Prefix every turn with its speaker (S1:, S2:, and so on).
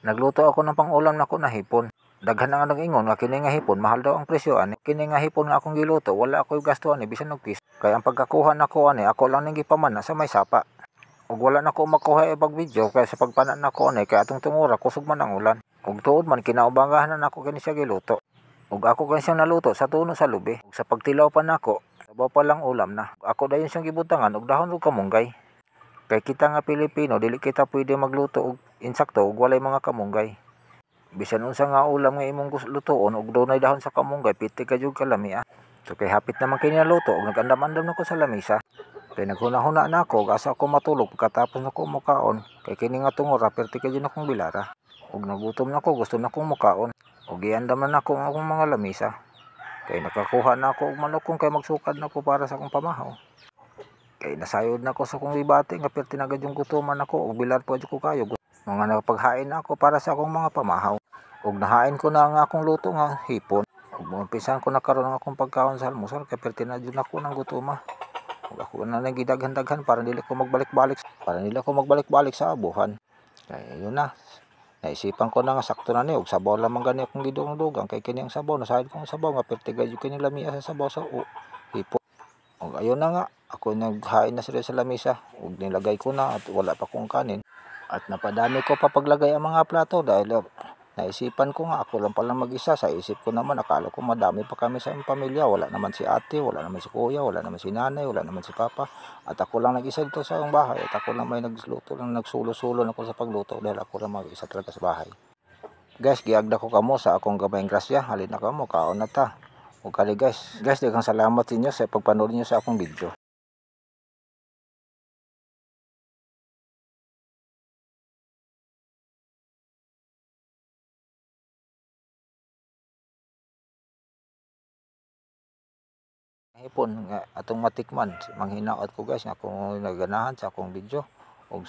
S1: Nagluto ako ng pangulam nako na hipon. Daghan na nga nag-ingon nga kini nga hipon mahal daw ang presyo ani. Kini nga hipon nga akong giluto wala ako'y gasto ani bisan og piso. Kaya ang pagkakuha nako ani ako lang ning gipamana sa may sapa. Ug wala nako makuha ibang video kaya sa pagpanan nako ani kay atong tungura kusog man ang ulan. Ug tuod man kinaubagahan na nako kini siya giluto. Ug ako kani siyang naluto sa tuno sa lubi. Ug sa pagtilaw pa nako, sabaw pa lang ulam na. Ako dayon siyang gibutangan og dahon ug kamunggay. Kay kita nga Pilipino dili kita pwede magluto og insakto ug walay mga kamunggay. Bisan unsa nga ulam nga imong lutoon ug dunay dahon sa kamunggay piti ka jud kalami ah. So kay hapit naman kini naluto ug nagandam-andam nako sa lamisa. Kay naghuna-huna na ako asa ako matulog pagkatapos nako mukaon kay kini nga tungora perti ka jud akong bilara. Ug nagutom nako gusto nako mukaon ug giandam na nako ang akong mga lamisa. Kay nakakuha na ako og manukong kay magsukad nako para sa akong pamahaw. Kay nasayod na ko sa kong ibati nga perti na gad yung gutuman ako ug bilar pa jud ko kayo. Mga nakapaghain na ako para sa akong mga pamahaw. Ug nahain ko na ang akong luto nga hipon. Ug umpisan ko na karon ang akong pagkaon sa almusal kay perti na jud ako ng gutuma. Ug ako na lang gidaghan-daghan para dili ko magbalik-balik sa abuhan. Kay yun na. Naisipan ko na nga sakto na ni ug sabaw lamang gani akong gidung-dugang kay kini ang sabaw nasayod ko ang sabaw nga perti gad kini lamia sa sabaw sa hipon. Ug ayun na nga ako naghain na sila sa lamisa ug nilagay ko na at wala pa kong kanin at napadami ko pa paglagay ang mga plato dahil naisipan ko nga ako lang pala mag-isa. Sa isip ko naman akala ko madami pa kami sa pamilya, wala naman si ate, wala naman si kuya, wala naman si nanay, wala naman si papa at ako lang nag-isa dito sa bahay at ako lang may nagluto lang nagsulo-sulo ako sa pagluto dahil ako lang mag-isa talaga sa bahay. Guys, giagda ko kamo sa akong gamayng grasya, halin na kamo kaon na ta. Ug kali guys, daghang salamat sa inyo sa pagpanood niyo sa akong video. Hipon nga atong matikman, manghinaot ko guys nga kung naganahan sa akong video ug